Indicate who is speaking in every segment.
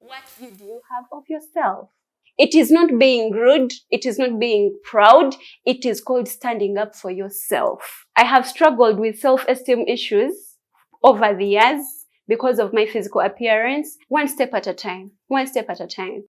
Speaker 1: What view do you have of yourself? It is not being rude. It is not being proud. It is called standing up for yourself. I have struggled with self-esteem issues over the years because of my physical appearance. One step at a time. One step at a time.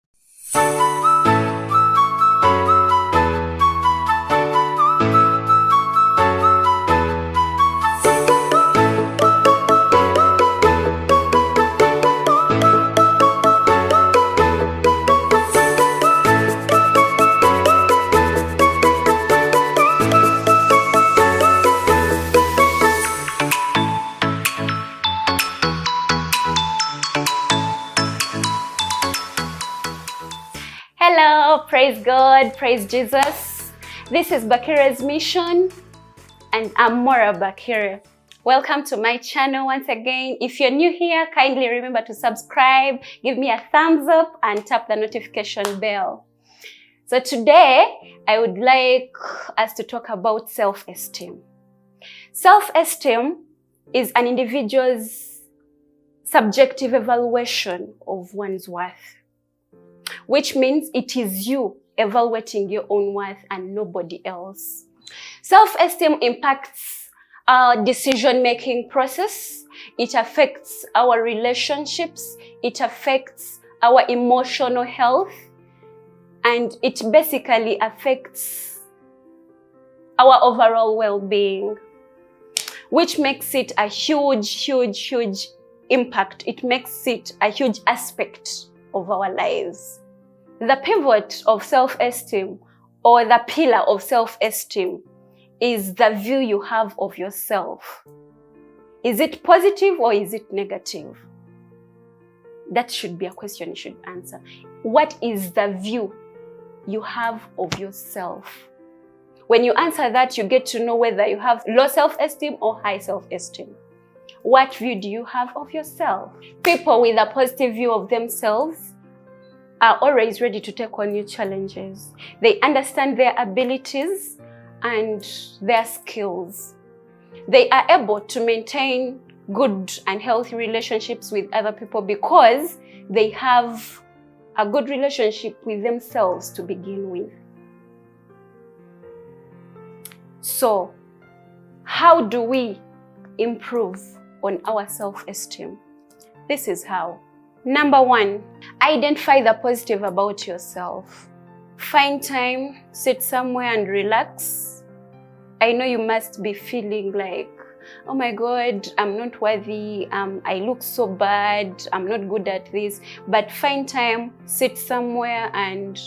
Speaker 1: Hello, praise God, praise Jesus. This is BAKIRE'S Mission, and I'm Mora Bakire. Welcome to my channel once again. If you're new here, kindly remember to subscribe, give me a thumbs up, and tap the notification bell. So today, I would like us to talk about self-esteem. Self-esteem is an individual's subjective evaluation of one's worth, which means it is you evaluating your own worth and nobody else. Self-esteem impacts our decision-making process. It affects our relationships. It affects our emotional health. And it basically affects our overall well-being, which makes it a huge impact. It makes it a huge aspect of our lives. The pivot of self-esteem, or the pillar of self-esteem, is the view you have of yourself. Is it positive or is it negative? That should be a question you should answer. What is the view you have of yourself? When you answer that, you get to know whether you have low self-esteem or high self-esteem. What view do you have of yourself? People with a positive view of themselves are always ready to take on new challenges. They understand their abilities and their skills. They are able to maintain good and healthy relationships with other people because they have a good relationship with themselves to begin with. So, how do we improve on our self-esteem? This is how. Number one, identify the positive about yourself. Find time, sit somewhere and relax. I know you must be feeling like, oh my God, I'm not worthy, I look so bad, I'm not good at this. But find time, sit somewhere and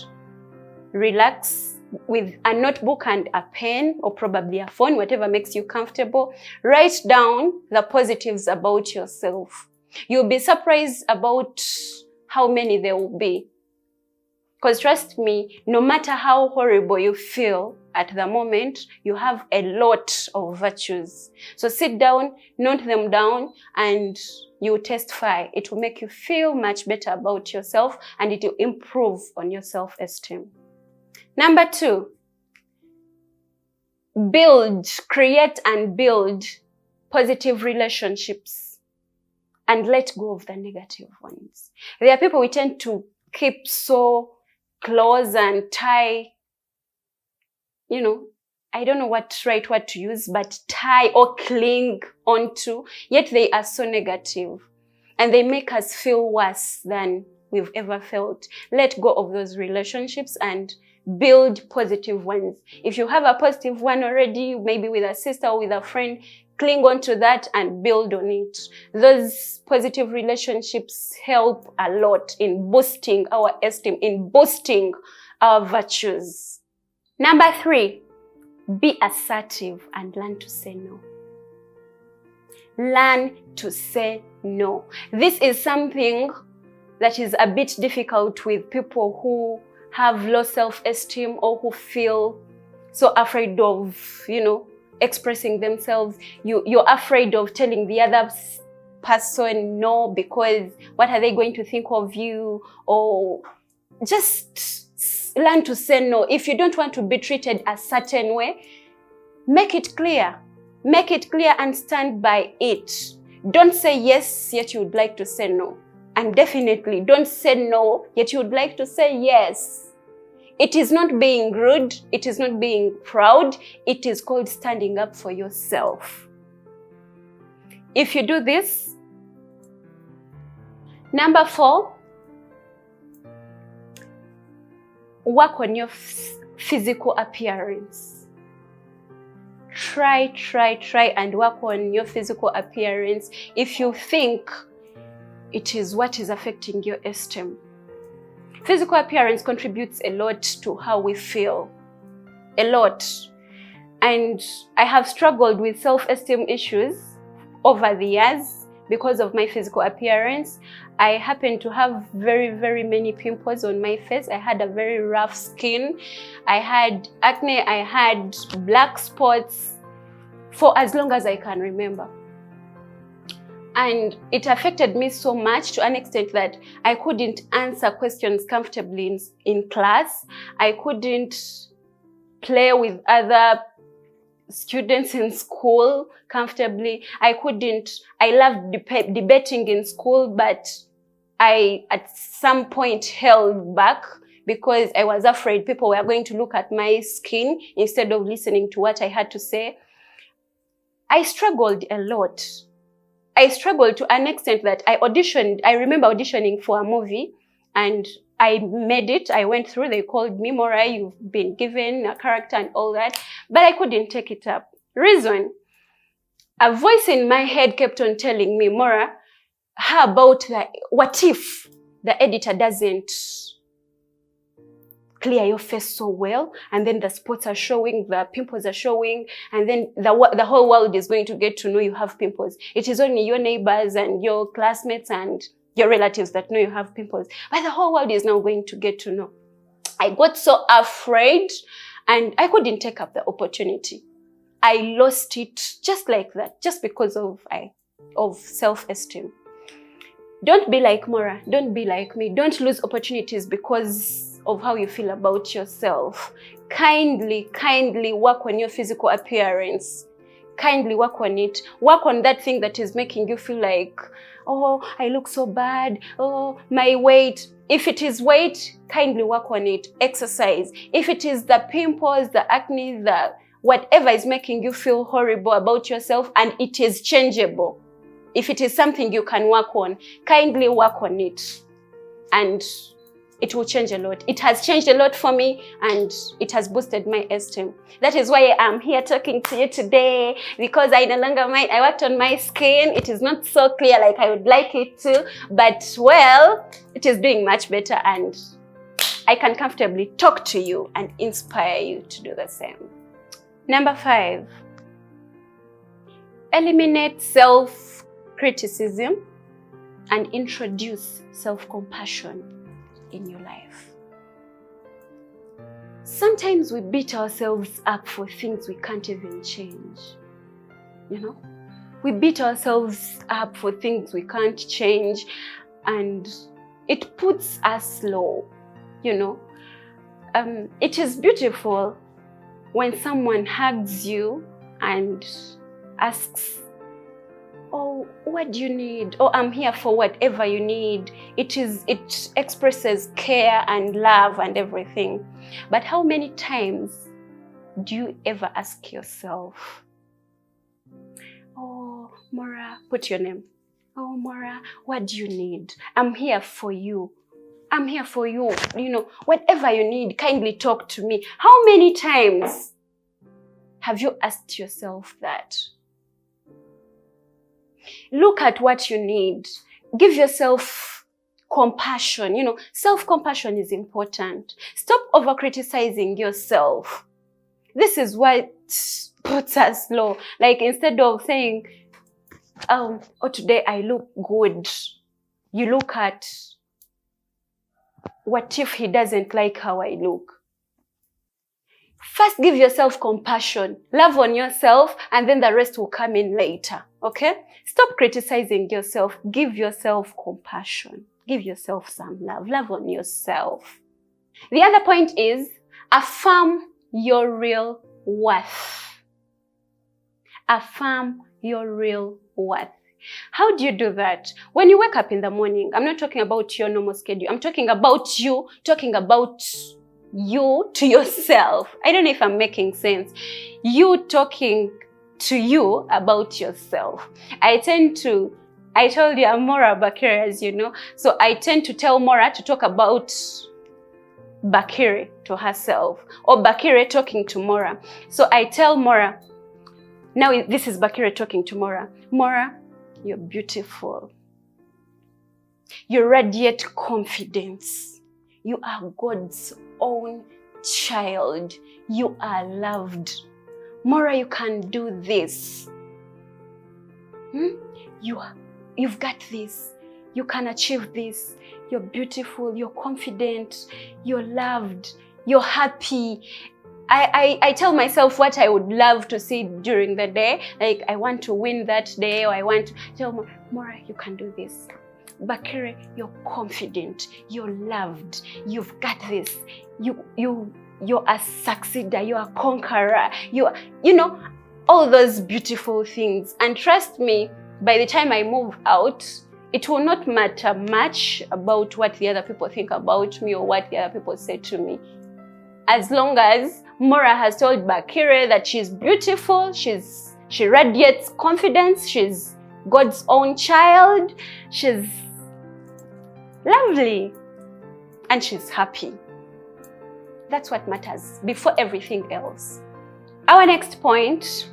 Speaker 1: relax with a notebook and a pen, or probably a phone, whatever makes you comfortable. Write down the positives about yourself. You'll be surprised about how many there will be. Because trust me, no matter how horrible you feel at the moment, you have a lot of virtues. So sit down, note them down, and you will testify. It will make you feel much better about yourself, and it will improve on your self-esteem. Number two, create and build positive relationships. And let go of the negative ones. There are people we tend to keep so close and tie, I don't know what right word to use, but tie or cling onto, yet they are so negative. And they make us feel worse than we've ever felt. Let go of those relationships and build positive ones. If you have a positive one already, maybe with a sister or with a friend, cling on to that and build on it. Those positive relationships help a lot in boosting our esteem, in boosting our virtues. Number three, be assertive and learn to say no. Learn to say no. This is something that is a bit difficult with people who have low self-esteem or who feel so afraid of, expressing themselves. You're afraid of telling the other person no because what are they going to think of you? Or just learn to say no. If you don't want to be treated a certain way, make it clear. Make it clear and stand by it. Don't say yes, yet you would like to say no. And definitely don't say no, yet you would like to say yes. It is not being rude. It is not being proud. It is called standing up for yourself. If you do this, number 4, work on your physical appearance. Try and work on your physical appearance if you think it is what is affecting your esteem. Physical appearance contributes a lot to how we feel. A lot. And I have struggled with self-esteem issues over the years because of my physical appearance. I happen to have very many pimples on my face. I had a very rough skin. I had acne. I had black spots for as long as I can remember. And it affected me so much to an extent that I couldn't answer questions comfortably in class. I couldn't play with other students in school comfortably. I loved debating in school, but I at some point held back because I was afraid people were going to look at my skin instead of listening to what I had to say. I struggled a lot. I struggled to an extent that I remember auditioning for a movie and I made it. I went through. They called me, Mora, you've been given a character and all that. But I couldn't take it up. Reason, a voice in my head kept on telling me, Mora, how about what if the editor doesn't clear your face so well, and then the spots are showing, the pimples are showing, and then the whole world is going to get to know you have pimples. It is only your neighbors and your classmates and your relatives that know you have pimples, but the whole world is now going to get to know. I got so afraid and I couldn't take up the opportunity. I lost it just like that, just because of self-esteem. Don't be like Mora. Don't be like me. Don't lose opportunities because of how you feel about yourself. Kindly work on your physical appearance. Kindly work on it. Work on that thing that is making you feel like, oh, I look so bad. Oh, my weight. If it is weight, kindly work on it. Exercise. If it is the pimples, the acne, the whatever is making you feel horrible about yourself, and it is changeable. If it is something you can work on, kindly work on it. And it will change a lot. It has changed a lot for me and it has boosted my esteem. That is why I'm here talking to you today, because I no longer mind. I worked on my skin. It is not so clear like I would like it to, but well, it is doing much better and I can comfortably talk to you and inspire you to do the same. Number 5, eliminate self-criticism and introduce self-compassion in your life. Sometimes we beat ourselves up for things we can't even change. You know, we beat ourselves up for things we can't change and it puts us low, you know. It is beautiful when someone hugs you and asks, oh, what do you need? Oh, I'm here for whatever you need. It expresses care and love and everything. But how many times do you ever ask yourself, oh, Mora, put your name. Oh, Mora, what do you need? I'm here for you. I'm here for you. You know, whatever you need, kindly talk to me. How many times have you asked yourself that? Look at what you need. Give yourself compassion. You know, self-compassion is important. Stop over-criticizing yourself. This is what puts us low. Like, instead of saying, oh, today I look good, you look at, what if he doesn't like how I look? First, give yourself compassion. Love on yourself, and then the rest will come in later. Okay? Stop criticizing yourself. Give yourself compassion. Give yourself some love. Love on yourself. The other point is, affirm your real worth. Affirm your real worth. How do you do that? When you wake up in the morning, I'm not talking about your normal schedule. I'm talking about you to yourself. I don't know if I'm making sense. You talking to you about yourself. I told you I'm Mora Bakire, as you know. So I tend to tell Mora to talk about Bakire to herself, or Bakire talking to Mora. So I tell Mora, now this is Bakire talking to Mora. Mora, you're beautiful. You radiate confidence. You are God's own child. You are loved. Mora, you can do this. You've got this. You can achieve this. You're beautiful. You're confident. You're loved. You're happy. I tell myself what I would love to see during the day. Like, I want to win that day, or I want to tell Mora, you can do this. Bakire, you're confident. You're loved. You've got this. You're a succeeder. You're a conqueror. You know, all those beautiful things. And trust me, by the time I move out, it will not matter much about what the other people think about me or what the other people say to me. As long as Mora has told Bakire that she's beautiful, she radiates confidence, she's God's own child, she's lovely, and she's happy. That's what matters before everything else. Our next point,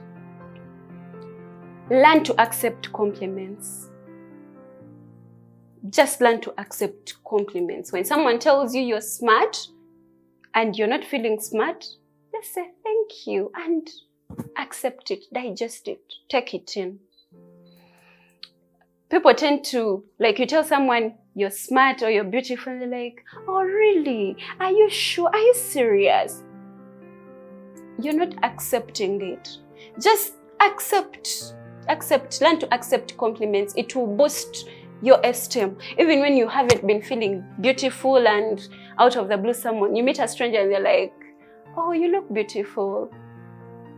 Speaker 1: learn to accept compliments. Just learn to accept compliments. When someone tells you you're smart and you're not feeling smart, just say thank you and accept it, digest it, take it in. People tend to, like, you tell someone you're smart or you're beautiful, and they're like, oh really? Are you sure? Are you serious? You're not accepting it. Just accept. Learn to accept compliments. It will boost your esteem. Even when you haven't been feeling beautiful and out of the blue, you meet a stranger and they're like, oh, you look beautiful.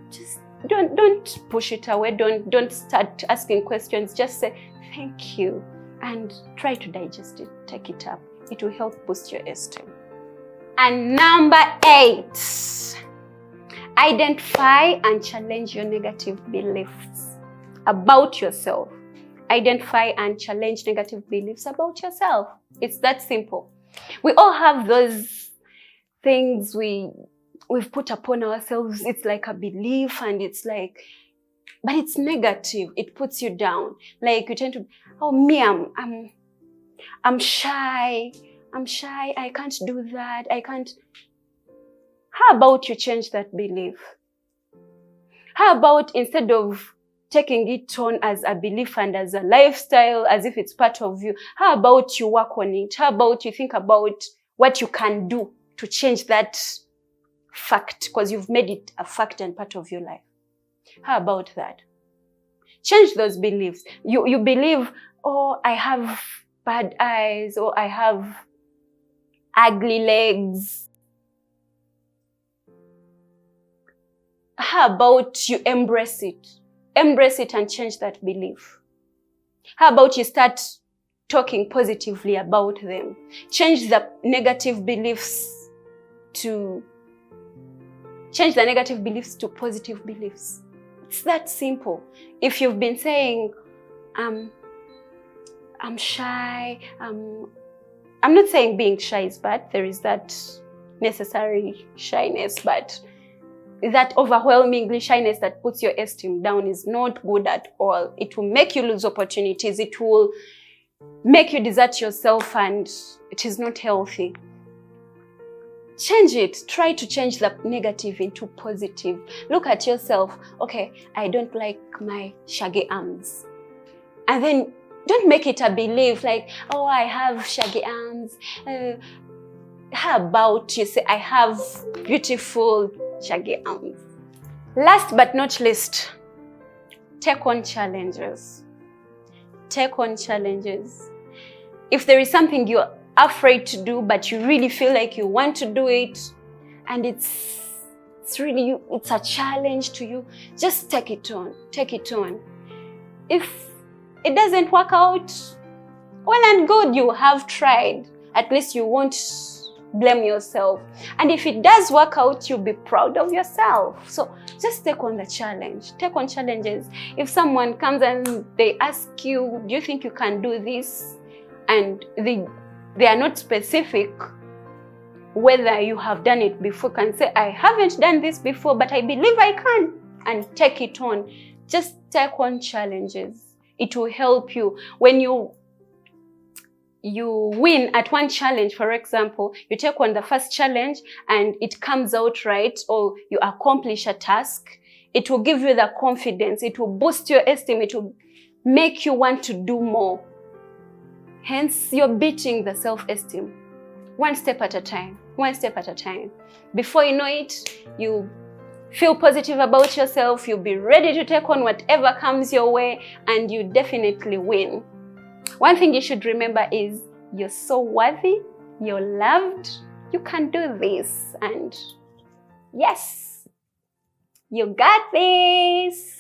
Speaker 1: Just don't push it away. Don't start asking questions. Just say thank you and try to digest it. Take it up. It will help boost your esteem. And number 8, identify and challenge your negative beliefs about yourself. Identify and challenge negative beliefs about yourself. It's that simple. We all have those things we've put upon ourselves. It's like a belief, and it's like, but it's negative. It puts you down. Like, you tend to, oh me, I'm shy. I can't do that. I can't. How about you change that belief? How about, instead of taking it on as a belief and as a lifestyle, as if it's part of you, how about you work on it? How about you think about what you can do to change that fact, because you've made it a fact and part of your life? How about that? Change those beliefs. You believe, oh, I have bad eyes, or I have ugly legs. How about you embrace it? Embrace it and change that belief. How about you start talking positively about them? Change the negative beliefs to positive beliefs. It's that simple. If you've been saying, I'm shy, I'm not saying being shy is bad. There is that necessary shyness, but that overwhelmingly shyness that puts your esteem down is not good at all. It will make you lose opportunities. It will make you desert yourself, and it is not healthy. Change it. Try to change the negative into positive. Look at yourself. Okay, I don't like my shaggy arms. And then don't make it a belief like, oh, I have shaggy arms. How about you say, I have beautiful shaggy arms? Last but not least, take on challenges. Take on challenges. If there is something you're afraid to do, but you really feel like you want to do it, and it's a challenge to you, just take it on. Take it on. If it doesn't work out, well and good, you have tried. At least you won't blame yourself. And if it does work out, you'll be proud of yourself. So just take on the challenge. Take on challenges. If someone comes and they ask you, do you think you can do this? And they are not specific whether you have done it before, can say, I haven't done this before, but I believe I can, and take it on. Just take on challenges. It will help you. When you win at one challenge, for example, you take on the first challenge and it comes out right, or you accomplish a task, it will give you the confidence, it will boost your esteem, it will make you want to do more. Hence, you're beating the self-esteem. One step at a time, one step at a time. Before you know it, you feel positive about yourself, you'll be ready to take on whatever comes your way, and you definitely win. One thing you should remember is you're so worthy, you're loved, you can do this, and yes, you got this.